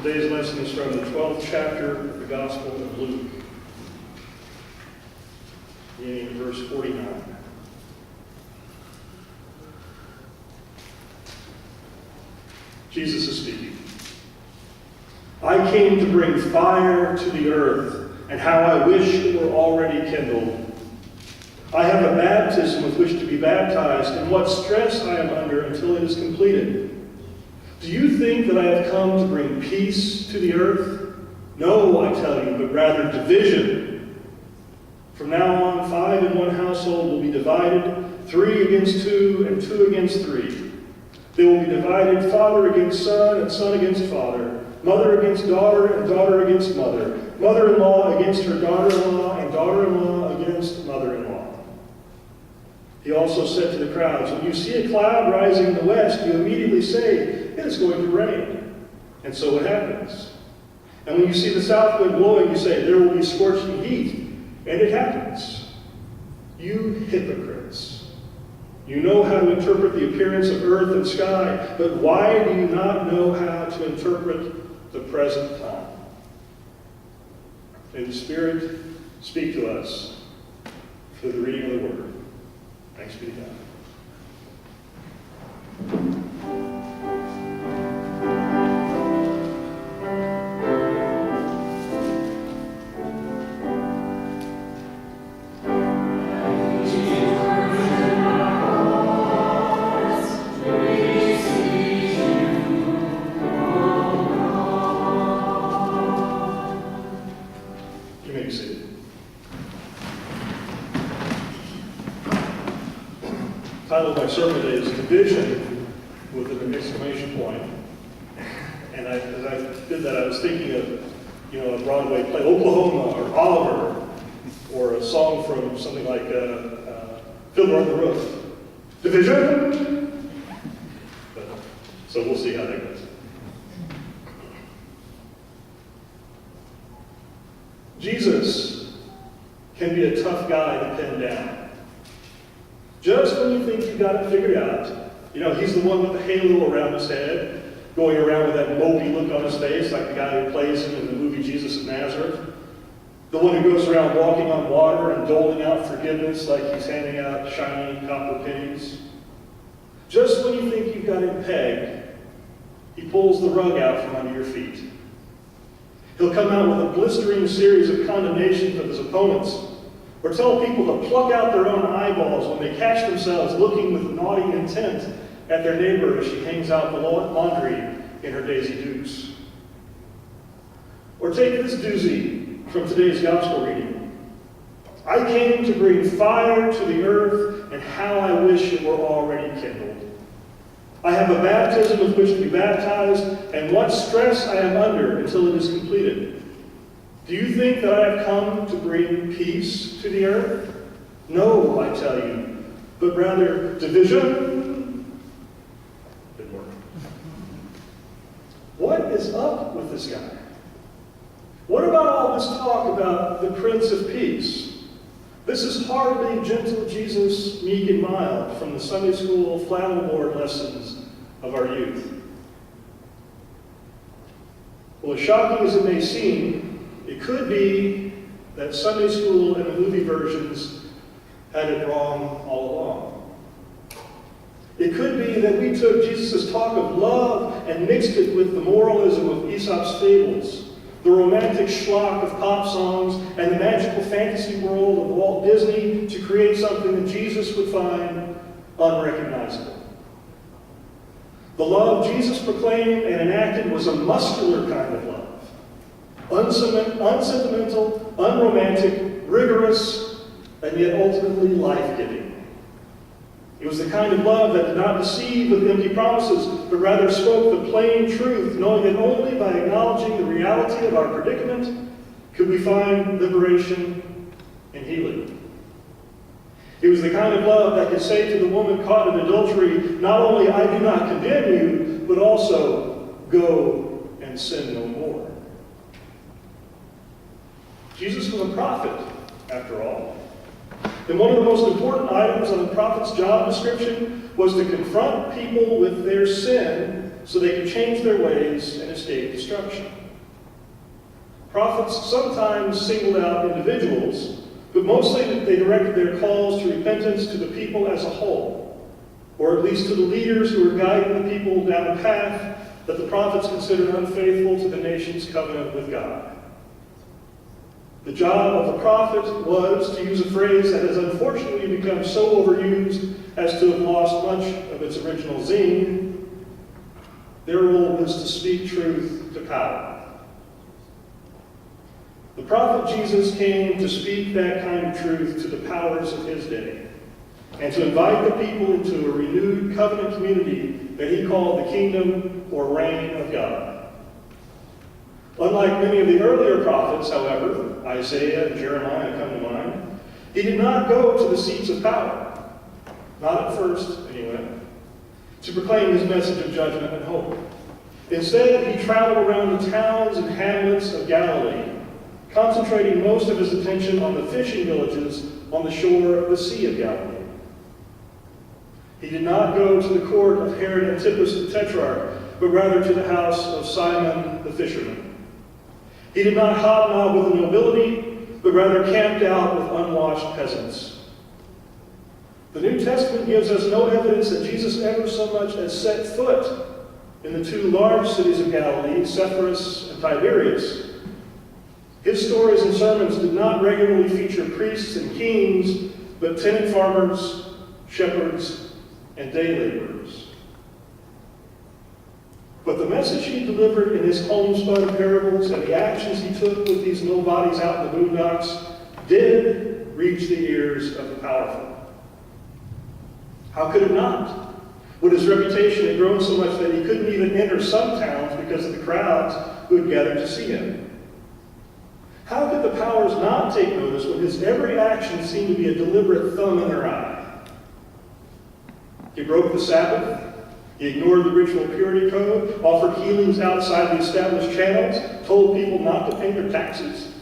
Today's lesson is from the 12th chapter of the Gospel of Luke, beginning in verse 49. Jesus is speaking. I came to bring fire to the earth, and how I wish it were already kindled. I have a baptism with which to be baptized, and what stress I am under until it is completed. Do you think that I have come to bring peace to the earth? No, I tell you, but rather division. From now on, 5 in one household will be divided, 3 against 2, and 2 against 3. They will be divided, father against son, and son against father, mother against daughter, and daughter against mother, mother-in-law against her daughter-in-law, and daughter-in-law against mother-in-law. He also said to the crowds, when you see a cloud rising in the west, you immediately say, it is going to rain. And so it happens. And when you see the south wind blowing, you say, there will be scorching heat. And it happens. You hypocrites! You know how to interpret the appearance of earth and sky, but why do you not know how to interpret the present time? May the Spirit speak to us through the reading of the Word. Thanks be to God. You may be seated. The title of my sermon is Division with an exclamation point. And as I did that, I was thinking of, a Broadway play, Oklahoma or Oliver, or a song from something like Fiddler on the Roof. Division! So we'll see how that goes. Jesus can be a tough guy to pin down. Just when you think you've got it figured out, he's the one with the halo around his head, going around with that mopey look on his face, like the guy who plays him in the movie Jesus of Nazareth. The one who goes around walking on water and doling out forgiveness like he's handing out shiny copper pennies. Just when you think you've got him pegged, he pulls the rug out from under your feet. He'll come out with a blistering series of condemnations of his opponents, or tell people to pluck out their own eyeballs when they catch themselves looking with naughty intent at their neighbor as she hangs out the laundry in her Daisy Dukes. Or take this doozy from today's gospel reading. I came to bring fire to the earth, and how I wish it were already kindled. I have a baptism with which to be baptized, and what stress I am under until it is completed. Do you think that I have come to bring peace to the earth? No, I tell you, but rather division. Didn't work. What is up with this guy? What about all this talk about the Prince of Peace? This is hardly gentle Jesus, meek and mild, from the Sunday school flannel board lessons of our youth. Well, as shocking as it may seem, it could be that Sunday school and the movie versions had it wrong all along. It could be that we took Jesus' talk of love and mixed it with the moralism of Aesop's fables, the romantic schlock of pop songs, and the magical fantasy world of Walt Disney to create something that Jesus would find unrecognizable. The love Jesus proclaimed and enacted was a muscular kind of love. Unsentimental, unromantic, rigorous, and yet ultimately life-giving. It was the kind of love that did not deceive with empty promises, but rather spoke the plain truth, knowing that only by acknowledging the reality of our predicament could we find liberation and healing. It was the kind of love that could say to the woman caught in adultery, not only I do not condemn you, but also go and sin no more. Jesus was a prophet, after all. And one of the most important items on the prophet's job description was to confront people with their sin so they could change their ways and escape destruction. Prophets sometimes singled out individuals, but mostly they directed their calls to repentance to the people as a whole, or at least to the leaders who were guiding the people down a path that the prophets considered unfaithful to the nation's covenant with God. The job of the prophet was, to use a phrase that has unfortunately become so overused as to have lost much of its original zing, their role was to speak truth to power. The prophet Jesus came to speak that kind of truth to the powers of his day, and to invite the people into a renewed covenant community that he called the kingdom or reign of God. Unlike many of the earlier prophets, however, Isaiah and Jeremiah come to mind, he did not go to the seats of power, not at first anyway, to proclaim his message of judgment and hope. Instead, he traveled around the towns and hamlets of Galilee, concentrating most of his attention on the fishing villages on the shore of the Sea of Galilee. He did not go to the court of Herod Antipas the Tetrarch, but rather to the house of Simon the fisherman. He did not hobnob with the nobility, but rather camped out with unwashed peasants. The New Testament gives us no evidence that Jesus ever so much as set foot in the two large cities of Galilee, Sepphoris and Tiberias. His stories and sermons did not regularly feature priests and kings, but tenant farmers, shepherds, and day laborers. But the message he delivered in his homespun parables and the actions he took with these nobodies out in the boondocks did reach the ears of the powerful. How could it not? When his reputation had grown so much that he couldn't even enter some towns because of the crowds who had gathered to see him. How could the powers not take notice when his every action seemed to be a deliberate thumb in their eye? He broke the Sabbath. He ignored the ritual purity code, offered healings outside the established channels, told people not to pay their taxes,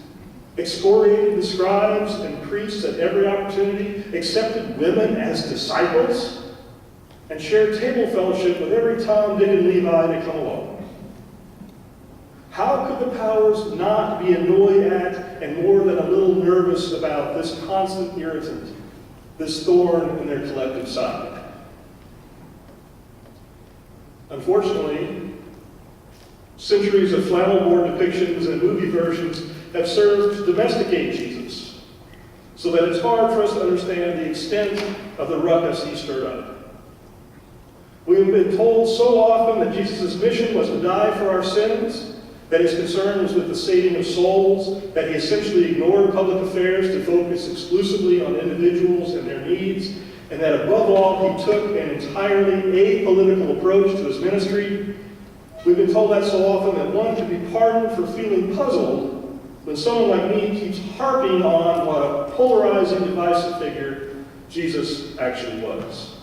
excoriated the scribes and priests at every opportunity, accepted women as disciples, and shared table fellowship with every Tom, Dick, and Levi that come along. How could the powers not be annoyed at and more than a little nervous about this constant irritant, this thorn in their collective side? Unfortunately, centuries of flannel-board depictions and movie versions have served to domesticate Jesus, so that it's hard for us to understand the extent of the ruckus he stirred up. We have been told so often that Jesus' mission was to die for our sins, that his concern was with the saving of souls, that he essentially ignored public affairs to focus exclusively on individuals and their needs, and that above all, he took an entirely apolitical approach to his ministry. We've been told that so often that one could be pardoned for feeling puzzled when someone like me keeps harping on what a polarizing, divisive figure Jesus actually was.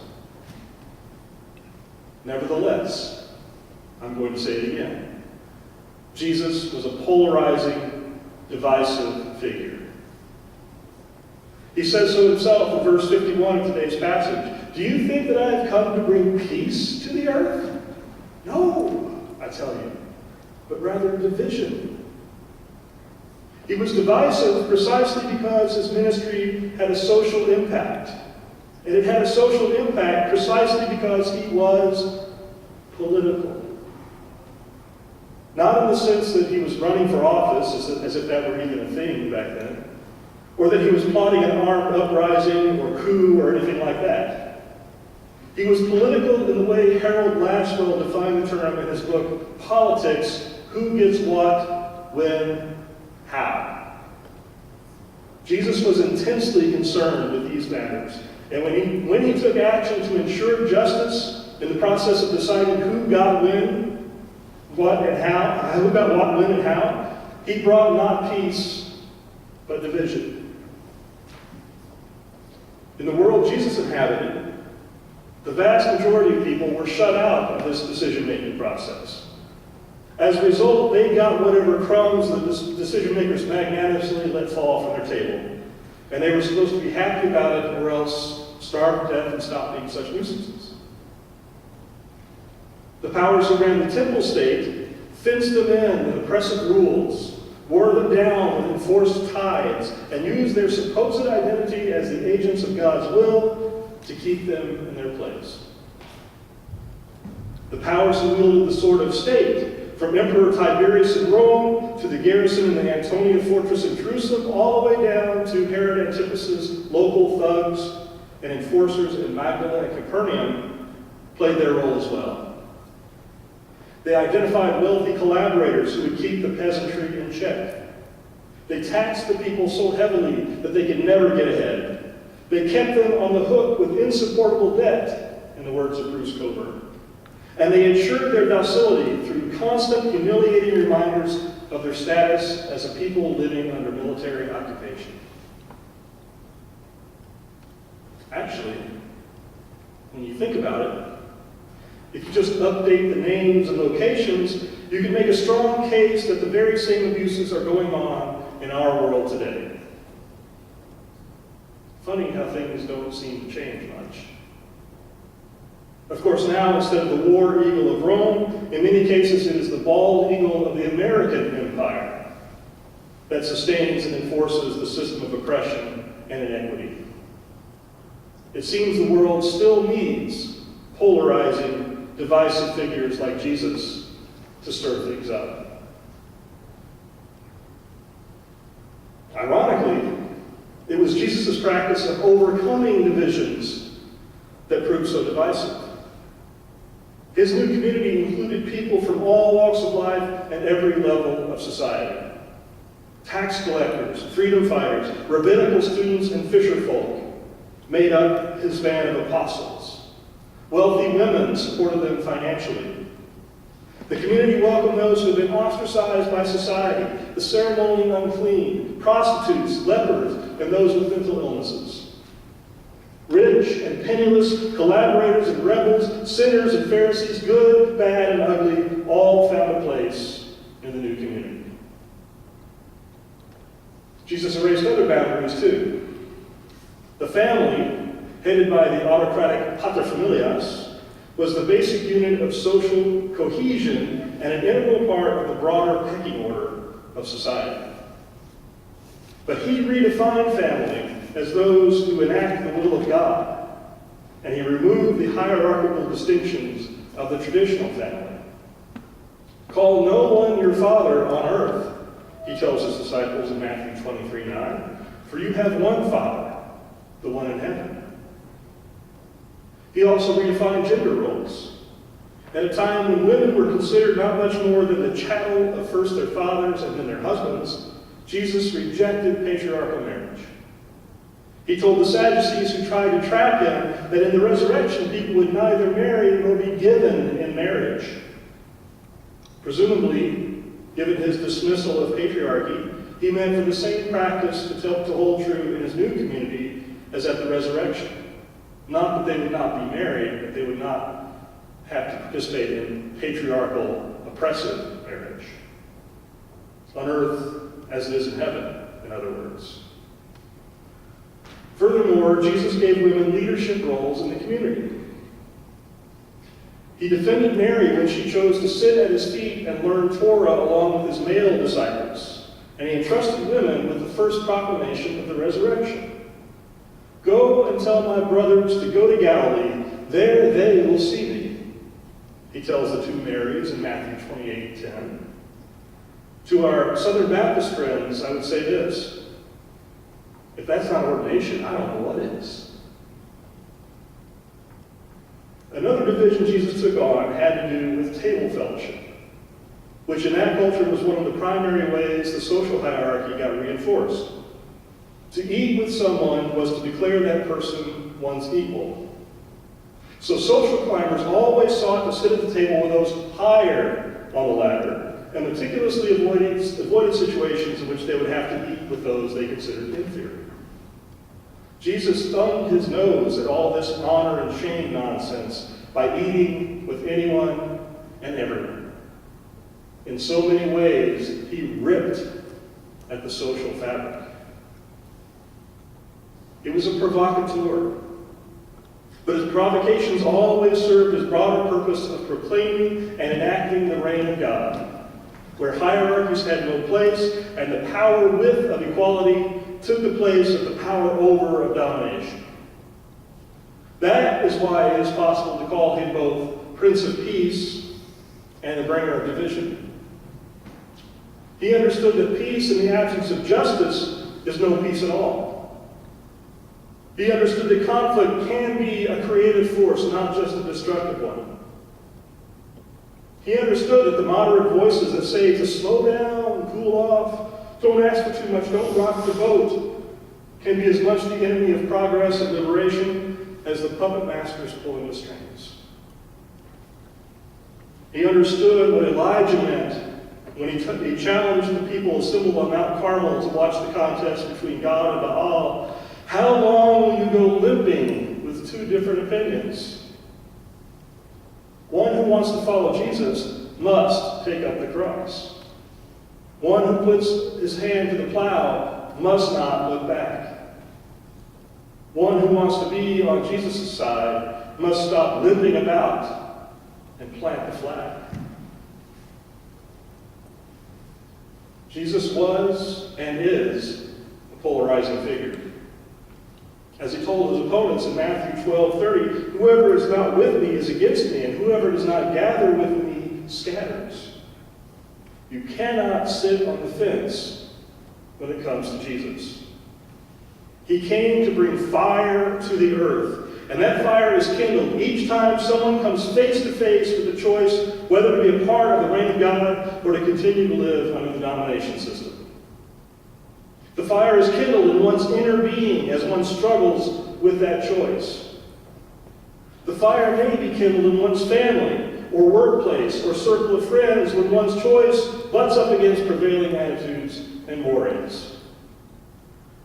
Nevertheless, I'm going to say it again. Jesus was a polarizing, divisive figure. He says so himself in verse 51 of today's passage. Do you think that I have come to bring peace to the earth? No, I tell you, but rather division. He was divisive precisely because his ministry had a social impact. And it had a social impact precisely because he was political. Not in the sense that he was running for office, as if that were even a thing back then, or that he was plotting an armed uprising or coup or anything like that. He was political in the way Harold Laswell defined the term in his book, Politics, Who Gets What, When, How. Jesus was intensely concerned with these matters, and when he took action to ensure justice in the process of deciding who got when, what and how, who got what, when and how, he brought not peace, but division. In the world Jesus inhabited, the vast majority of people were shut out of this decision-making process. As a result, they got whatever crumbs the decision-makers magnanimously let fall from their table. And they were supposed to be happy about it or else starve to death and stop being such nuisances. The powers who ran the temple state fenced them in with oppressive rules, wore them down with enforced tithes, and used their supposed identity as the agents of God's will to keep them in their place. The powers who wielded the sword of state, from Emperor Tiberius in Rome to the garrison in the Antonia fortress in Jerusalem, all the way down to Herod Antipas's local thugs and enforcers in Magdala and Capernaum, played their role as well. They identified wealthy collaborators who would keep the peasantry in check. They taxed the people so heavily that they could never get ahead. They kept them on the hook with insupportable debt, in the words of Bruce Coburn. And they ensured their docility through constant humiliating reminders of their status as a people living under military occupation. Actually, when you think about it, if you just update the names and locations, you can make a strong case that the very same abuses are going on in our world today. Funny how things don't seem to change much. Of course, now, instead of the war eagle of Rome, in many cases it is the bald eagle of the American empire that sustains and enforces the system of oppression and inequity. It seems the world still needs polarizing, divisive figures like Jesus to stir things up. Ironically, it was Jesus' practice of overcoming divisions that proved so divisive. His new community included people from all walks of life and every level of society. Tax collectors, freedom fighters, rabbinical students, and fisherfolk made up his band of apostles. Wealthy women supported them financially. The community welcomed those who had been ostracized by society, the ceremonially unclean, prostitutes, lepers, and those with mental illnesses. Rich and penniless, collaborators and rebels, sinners and Pharisees, good, bad, and ugly, all found a place in the new community. Jesus erased other boundaries too. The family, headed by the autocratic paterfamilias, was the basic unit of social cohesion and an integral part of the broader pecking order of society. But he redefined family as those who enact the will of God, and he removed the hierarchical distinctions of the traditional family. Call no one your father on earth, he tells his disciples in Matthew 23:9, for you have one Father, the one in heaven. He also redefined gender roles. At a time when women were considered not much more than the chattel of first their fathers and then their husbands, Jesus rejected patriarchal marriage. He told the Sadducees who tried to trap him that in the resurrection people would neither marry nor be given in marriage. Presumably, given his dismissal of patriarchy, he meant for the same practice to hold true in his new community as at the resurrection. Not that they would not be married, but they would not have to participate in patriarchal, oppressive marriage. On earth as it is in heaven, in other words. Furthermore, Jesus gave women leadership roles in the community. He defended Mary when she chose to sit at his feet and learn Torah along with his male disciples, and he entrusted women with the first proclamation of the resurrection. Go and tell my brothers to go to Galilee, there they will see me, he tells the two Marys in Matthew 28:10. To our Southern Baptist friends, I would say this: if that's not ordination, I don't know what is. Another division Jesus took on had to do with table fellowship, which in that culture was one of the primary ways the social hierarchy got reinforced. To eat with someone was to declare that person one's equal. So social climbers always sought to sit at the table with those higher on the ladder, and meticulously avoided situations in which they would have to eat with those they considered inferior. Jesus thumbed his nose at all this honor and shame nonsense by eating with anyone and everyone. In so many ways, he ripped at the social fabric. It was a provocateur. But his provocations always served his broader purpose of proclaiming and enacting the reign of God, where hierarchies had no place and the power with of equality took the place of the power over of domination. That is why it is possible to call him both Prince of Peace and the bringer of division. He understood that peace in the absence of justice is no peace at all. He understood that conflict can be a creative force, not just a destructive one. He understood that the moderate voices that say to slow down and cool off, don't ask for too much, don't rock the boat, can be as much the enemy of progress and liberation as the puppet masters pulling the strings. He understood what Elijah meant when he challenged the people assembled on Mount Carmel to watch the contest between God and Baal. How long will you go limping with two different opinions? One who wants to follow Jesus must take up the cross. One who puts his hand to the plow must not look back. One who wants to be on Jesus' side must stop limping about and plant the flag. Jesus was and is a polarizing figure. As he told his opponents in Matthew 12:30, whoever is not with me is against me, and whoever does not gather with me scatters. You cannot sit on the fence when it comes to Jesus. He came to bring fire to the earth, and that fire is kindled each time someone comes face to face with the choice whether to be a part of the reign of God or to continue to live under the domination system. The fire is kindled in one's inner being as one struggles with that choice. The fire may be kindled in one's family or workplace or circle of friends when one's choice butts up against prevailing attitudes and mores.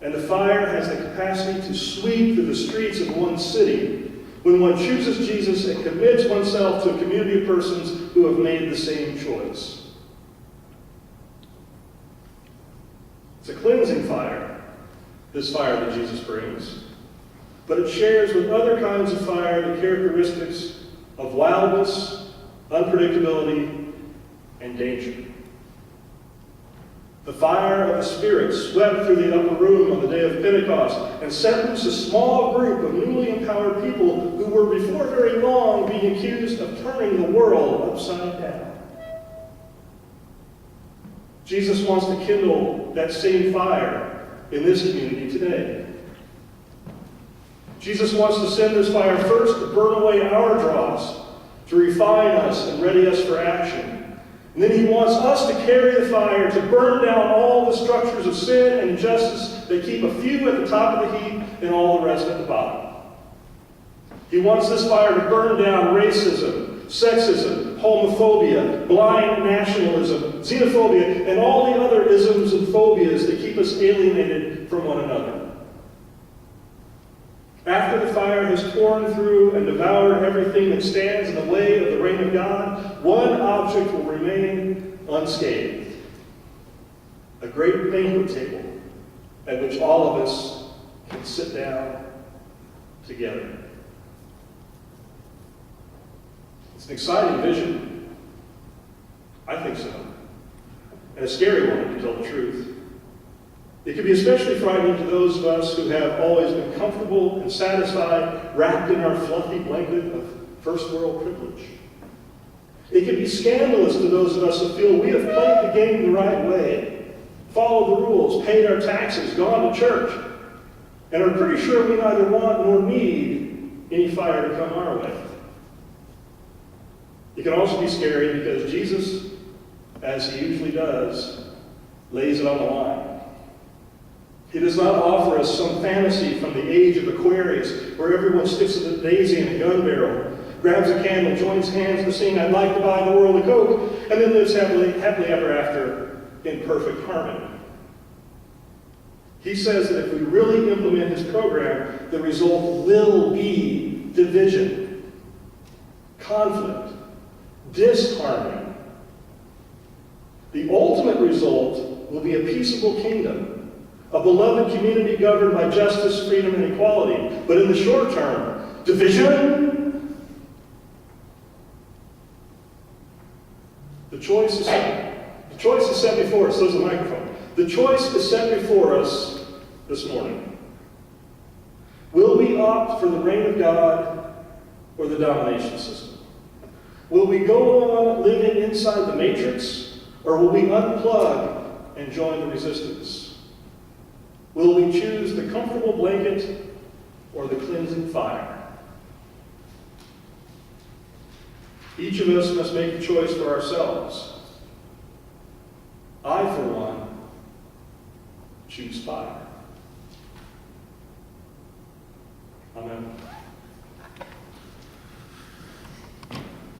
And the fire has the capacity to sweep through the streets of one's city when one chooses Jesus and commits oneself to a community of persons who have made the same choice. It's a cleansing fire, this fire that Jesus brings, but it shares with other kinds of fire the characteristics of wildness, unpredictability, and danger. The fire of the Spirit swept through the upper room on the day of Pentecost and set loose a small group of newly empowered people who were before very long being accused of turning the world upside down. Jesus wants to kindle that same fire in this community today. Jesus wants to send this fire first to burn away our dross, to refine us and ready us for action. And then he wants us to carry the fire to burn down all the structures of sin and injustice that keep a few at the top of the heap and all the rest at the bottom. He wants this fire to burn down racism, sexism, homophobia, blind nationalism, xenophobia, and all the other isms and phobias that keep us alienated from one another. After the fire has torn through and devoured everything that stands in the way of the reign of God, one object will remain unscathed. A great banquet table at which all of us can sit down together. It's an exciting vision. I think so. And a scary one, to tell the truth. It can be especially frightening to those of us who have always been comfortable and satisfied, wrapped in our fluffy blanket of first world privilege. It can be scandalous to those of us who feel we have played the game the right way, followed the rules, paid our taxes, gone to church, and are pretty sure we neither want nor need any fire to come our way. It can also be scary because Jesus, as he usually does, lays it on the line. He does not offer us some fantasy from the age of Aquarius where everyone sticks a daisy in a gun barrel, grabs a candle, joins hands to sing, "I'd like to buy the world a Coke," and then lives happily ever after in perfect harmony. He says that if we really implement his program, the result will be division, conflict, disharmony. The ultimate result will be a peaceable kingdom, a beloved community governed by justice, freedom, and equality. But in the short term, Division? The choice is set before us. There's a microphone. The choice is set before us this morning. Will we opt for the reign of God or the domination system? Will we go on living inside the matrix, or will we unplug and join the resistance? Will we choose the comfortable blanket or the cleansing fire? Each of us must make a choice for ourselves. I, for one, choose fire. Amen.